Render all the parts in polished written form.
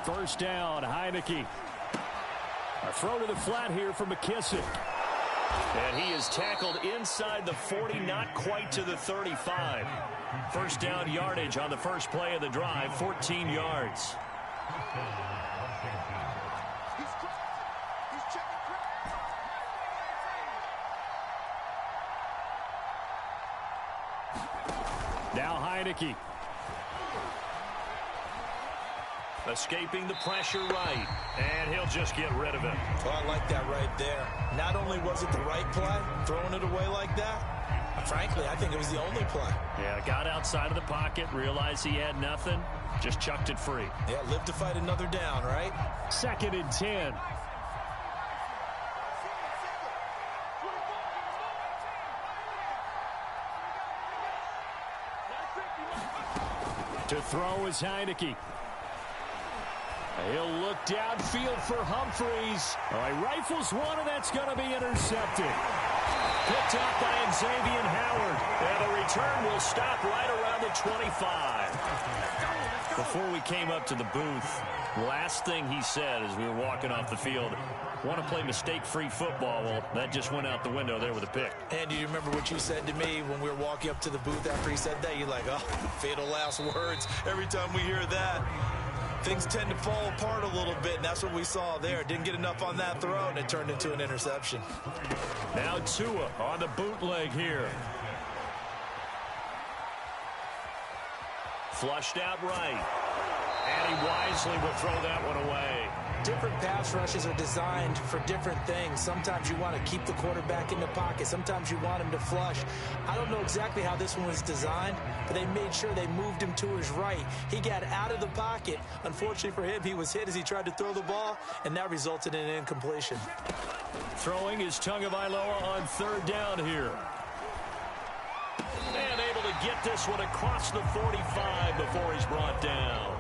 First down, Heineke. A throw to the flat here for McKissick. And he is tackled inside the 40, not quite to the 35. First down yardage on the first play of the drive, 14 yards. Now Heineke. Escaping the pressure right. And he'll just get rid of it. Oh, I like that right there. Not only was it the right play, throwing it away like that, frankly, I think it was the only play. Yeah, got outside of the pocket, realized he had nothing, just chucked it free. Yeah, live to fight another down, right? 2nd and 10. To throw is Heineke. He'll look downfield for Humphreys. All right, rifles one, and that's going to be intercepted. Picked up by Xavier Howard. And the return will stop right around the 25. Before we came up to the booth, last thing he said as we were walking off the field, want to play mistake-free football. Well, that just went out the window there with a pick. And do you remember what you said to me when we were walking up to the booth after he said that? You're like, oh, fatal last words. Every time we hear that, things tend to fall apart a little bit, and that's what we saw there. Didn't get enough on that throw, and it turned into an interception. Now Tua on the bootleg here. Flushed out right. And he wisely will throw that one away. Different pass rushes are designed for different things. Sometimes you want to keep the quarterback in the pocket. Sometimes you want him to flush. I don't know exactly how this one was designed, but they made sure they moved him to his right. He got out of the pocket. Unfortunately for him, he was hit as he tried to throw the ball, and that resulted in an incompletion. Throwing is Tagovailoa on 3rd down here. And able to get this one across the 45 before he's brought down.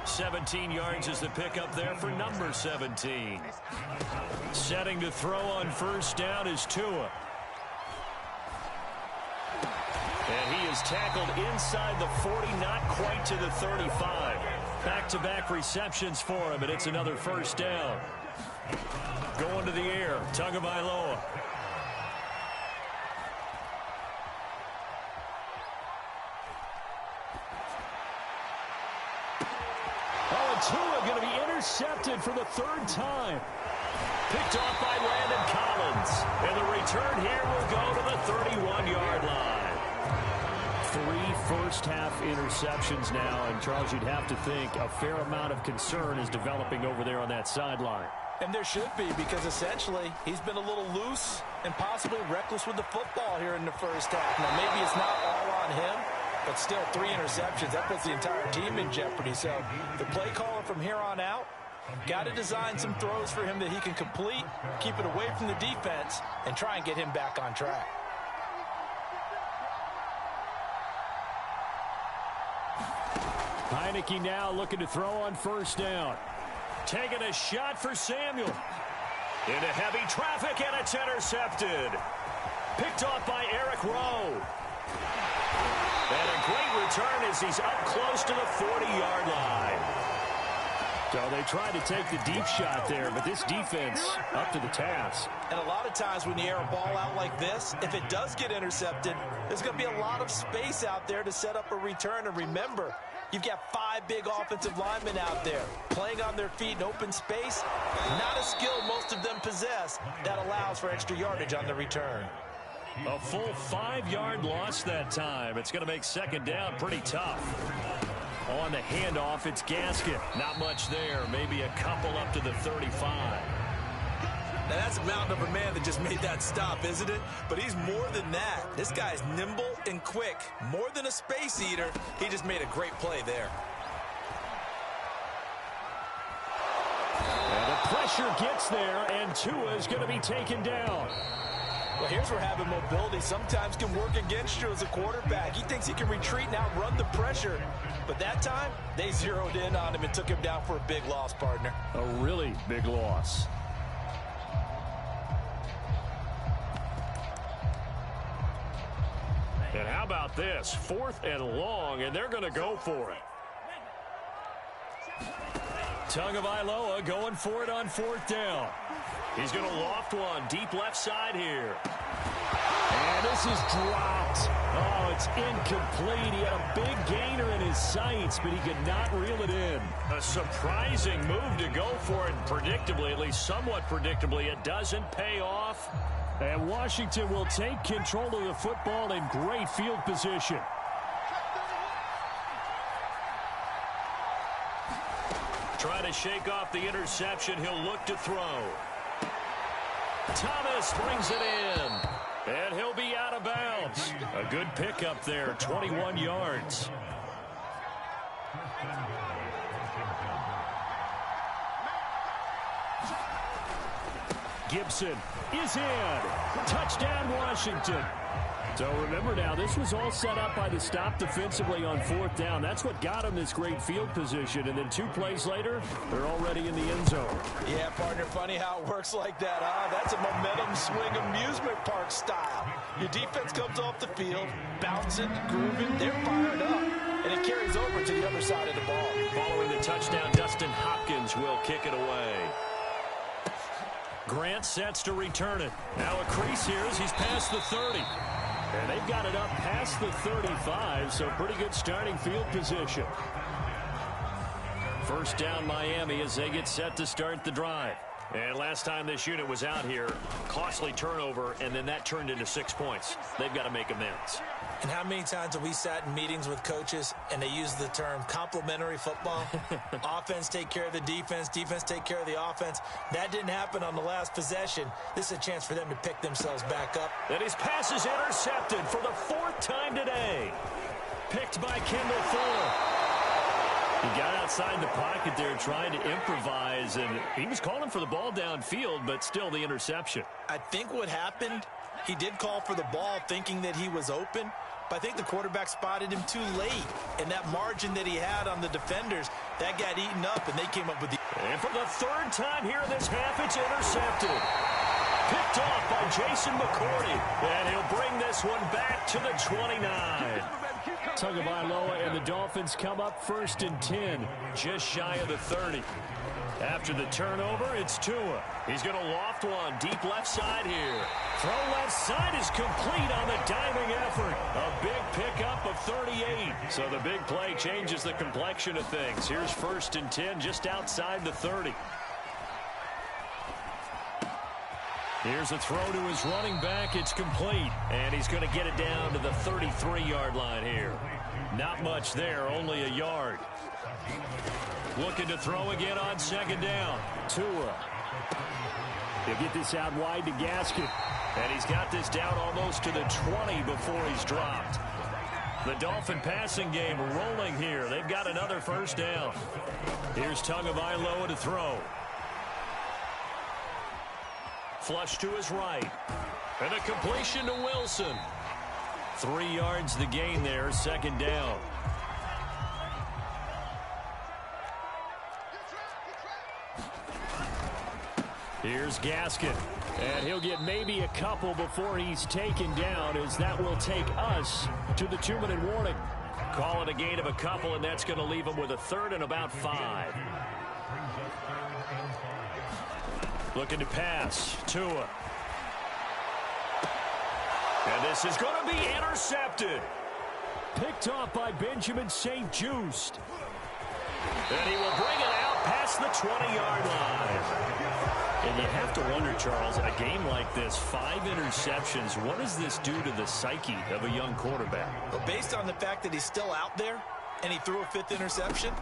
17 yards is the pickup there for number 17. Setting to throw on 1st down is Tua. And he is tackled inside the 40, not quite to the 35. Back-to-back receptions for him, and it's another 1st down. Going to the air, Tagovailoa. Tua going to be intercepted for the 3rd time. Picked off by Landon Collins. And the return here will go to the 31-yard line. 3 first-half interceptions now. And, Charles, you'd have to think a fair amount of concern is developing over there on that sideline. And there should be, because essentially he's been a little loose and possibly reckless with the football here in the first half. Now, maybe it's not all on him, but still 3 interceptions. That puts the entire team in jeopardy. So the play caller from here on out got to design some throws for him that he can complete, keep it away from the defense, and try and get him back on track. Heineke now looking to throw on 1st down. Taking a shot for Samuel. Into heavy traffic, and it's intercepted. Picked off by Eric Rowe. And a great return as he's up close to the 40-yard line. So they tried to take the deep shot there, but this defense up to the task. And a lot of times when you air a ball out like this, if it does get intercepted, there's going to be a lot of space out there to set up a return. And remember, you've got 5 big offensive linemen out there playing on their feet in open space. Not a skill most of them possess that allows for extra yardage on the return. A full 5-yard loss that time. It's going to make 2nd down pretty tough. On the handoff, it's Gaskin. Not much there. Maybe a couple up to the 35. Now, that's a mountain of a man that just made that stop, isn't it? But he's more than that. This guy's nimble and quick. More than a space eater, he just made a great play there. And the pressure gets there, and Tua is going to be taken down. Well, here's where having mobility sometimes can work against you as a quarterback. He thinks he can retreat and outrun the pressure. But that time, they zeroed in on him and took him down for a big loss, partner. A really big loss. And how about this? 4th and long, and they're going to go for it. Tagovailoa going for it on 4th down. He's going to loft one deep left side here. And this is dropped. Oh, it's incomplete. He had a big gainer in his sights, but he could not reel it in. A surprising move to go for it. Predictably, at least somewhat predictably, it doesn't pay off. And Washington will take control of the football in great field position. Trying to shake off the interception. He'll look to throw. Thomas brings it in. And he'll be out of bounds. A good pickup there, 21 yards. Gibson is in. Touchdown, Washington. So remember now, this was all set up by the stop defensively on 4th down. That's what got him this great field position. And then 2 plays later, they're already in the end zone. Yeah, partner, funny how it works like that, huh? That's a momentum swing amusement park style. Your defense comes off the field, bouncing, grooving, they're fired up. And it carries over to the other side of the ball. Following the touchdown, Dustin Hopkins will kick it away. Grant sets to return it. Now a crease here as he's past the 30. And they've got it up past the 35, so pretty good starting field position. 1st down Miami as they get set to start the drive. And last time this unit was out here, costly turnover, and then that turned into 6 points. They've got to make amends. And how many times have we sat in meetings with coaches and they use the term complementary football? Offense take care of the defense, defense take care of the offense. That didn't happen on the last possession. This is a chance for them to pick themselves back up. And his pass is intercepted for the 4th time today. Picked by Kendall Fuller. He got outside the pocket there trying to improvise, and he was calling for the ball downfield, but still the interception. I think what happened, he did call for the ball thinking that he was open, but I think the quarterback spotted him too late. And that margin that he had on the defenders, that got eaten up, and they came up with the... And for the 3rd time here in this half, it's intercepted. Picked off by Jason McCourty, and he'll bring this one back to the 29. Tagovailoa and the Dolphins come up 1st and 10, just shy of the 30. After the turnover, it's Tua. He's going to loft one deep left side here. Throw left side is complete on the diving effort. A big pickup of 38. So the big play changes the complexion of things. Here's 1st and 10 just outside the 30. Here's a throw to his running back. It's complete. And he's going to get it down to the 33-yard line here. Not much there, only a yard. Looking to throw again on 2nd down. Tua. He'll get this out wide to Gaskin. And he's got this down almost to the 20 before he's dropped. The Dolphin passing game rolling here. They've got another 1st down. Here's Tagovailoa to throw. Flush to his right. And a completion to Wilson. 3 yards the gain there, 2nd down. Here's Gaskin. And he'll get maybe a couple before he's taken down, as that will take us to the 2-minute warning. Call it a gain of a couple, and that's going to leave him with a 3rd and about 5. Looking to pass. Tua. And this is going to be intercepted. Picked off by Benjamin St-Juste. And he will bring it out past the 20-yard line. And you have to wonder, Charles, a game like this, 5 interceptions, what does this do to the psyche of a young quarterback? Well, based on the fact that he's still out there and he threw a 5th interception,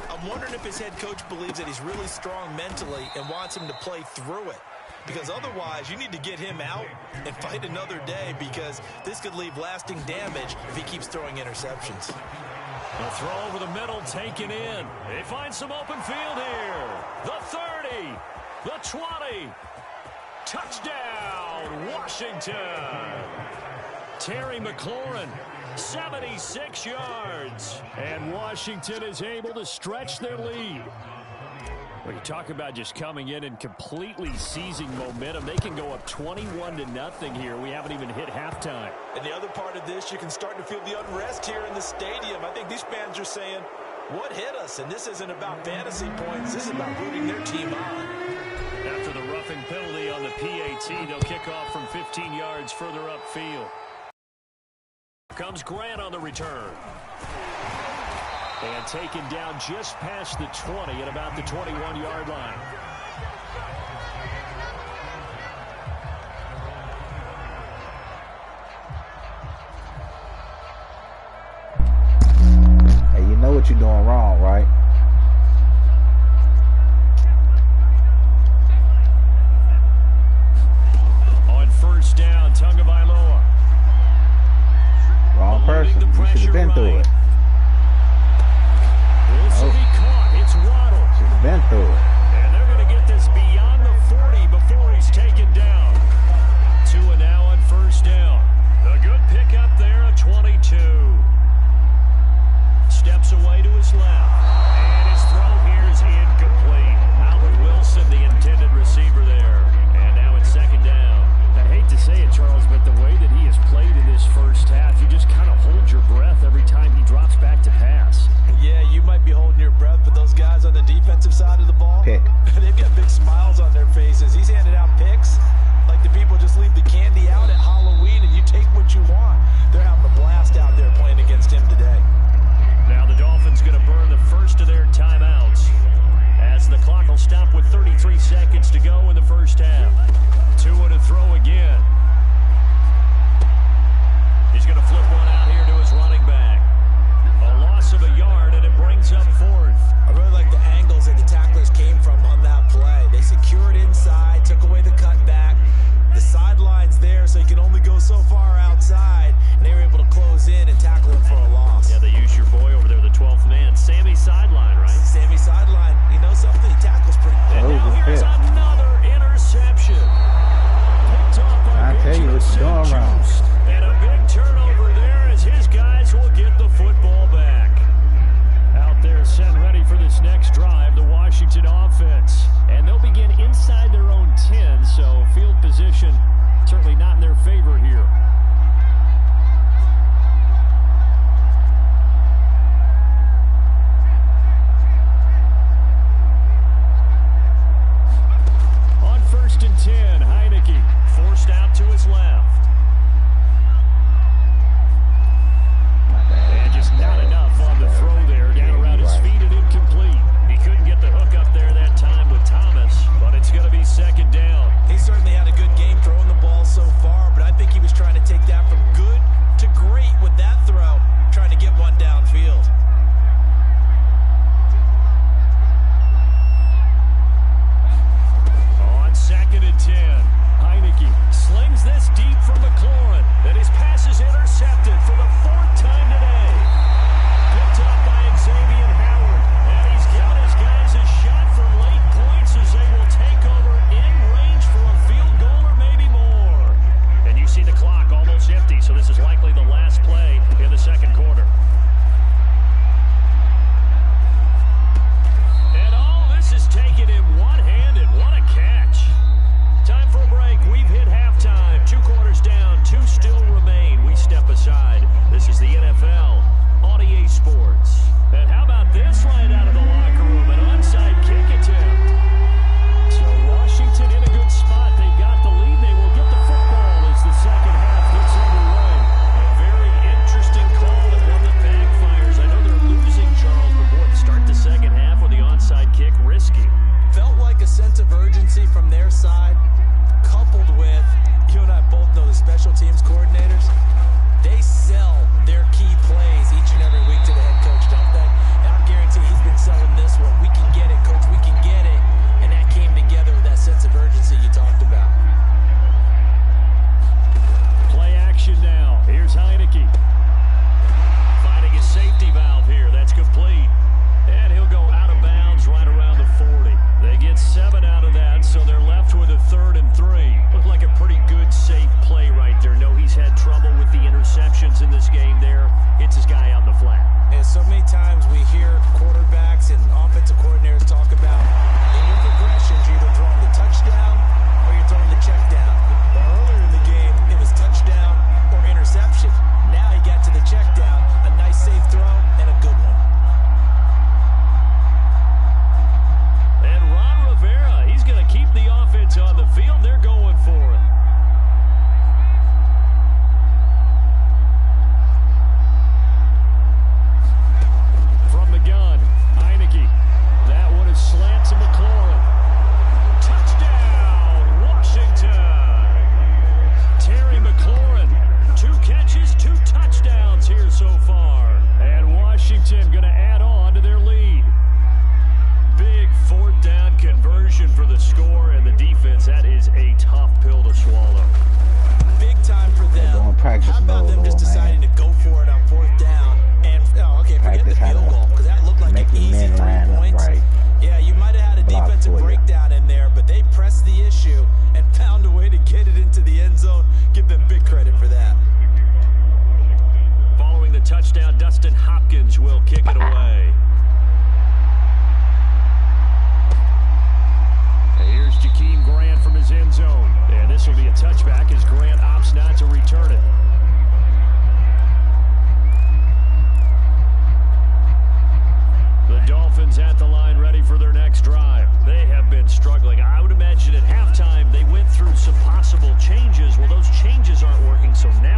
I'm wondering if his head coach believes that he's really strong mentally and wants him to play through it. Because otherwise, you need to get him out and fight another day, because this could leave lasting damage if he keeps throwing interceptions. A throw over the middle taken in. They find some open field here. The 30. The 20. Touchdown, Washington. Terry McLaurin, 76 yards. And Washington is able to stretch their lead. Well, you talk about just coming in and completely seizing momentum. They can go up 21-0 here. We haven't even hit halftime. And the other part of this, you can start to feel the unrest here in the stadium. I think these fans are saying, What hit us? And this isn't about fantasy points. This is about rooting their team on. After the roughing penalty on the PAT, they'll kick off from 15 yards further upfield. Here comes Grant on the return. And taken down just past the 20 at about the 21-yard line. Hey, you know what you're doing wrong, right? On first down, Tagovailoa. Wrong person. You should have been through it. Wilson be caught. It's Waddle. Should have been through it. And they're going to get this beyond the 40 before he's taken down. Tua now on first down. A good pickup there at 22. Steps away to his left. And his throw here is incomplete. Howard Wilson, the intended receiver there. And now it's second down. I hate to say it, Charles, but the way that he has played in this first half, you just kind of hold your breath every time he drops back to pass. Yeah, you might be holding your breath, but those guys on the defensive side of the ball, Pick. they've got big smiles on their faces. He's handed out picks like the people just leave the candy out at Halloween and you take what you want. They're having a blast out there playing against him today. Now the Dolphins going to burn the first of their timeouts as the clock will stop with 33 seconds to go in the first half. Tua to throw again. He's going to flip one out here to his running back. A loss of a yard, and it brings up fourth. I really like the angles that the tacklers came from on that play. They secured inside, took away the cutback. The sideline's there, so you can only go so far outside, and they were able to close in and tackle him for a loss. Yeah, they used your boy over there, the 12th man. Sammy sideline, right? Sammy sideline. You know something? He tackles pretty And good. now here's another interception. Picked off by I tell you what you're doing wrong. And a big turnover there as his guys will get the football back. Out there set ready for this next drive, the Washington offense. And they'll begin inside their own 10, so field position certainly not in their favor here. On first and 10, Heineke forced out to his left. And just not enough on the throw there, down around his feet and incomplete. He couldn't get the hook up there that time with Thomas, but it's going to be second down. He certainly had a good game throwing the ball so far, but I think far. And Washington going to add on to their lead. Big fourth down conversion for the score, and the defense, that is a tough pill to swallow. Big time for them. How about them just deciding to go for it on fourth down? And, forget the field goal, because that looked like an easy 3 points. Right. Yeah, you might have had a defensive breakdown in there, but they pressed the issue and found a way to get it into the end zone. Give them big credit for that. Following the touchdown, Dustin Hopkins will kick it away. Here's Jakeem Grant from his end zone. And this will be a touchback as Grant opts not to return it. The Dolphins at the line ready for their next drive. They have been struggling. I would imagine at halftime they went through some possible changes. Well, those changes aren't working, so now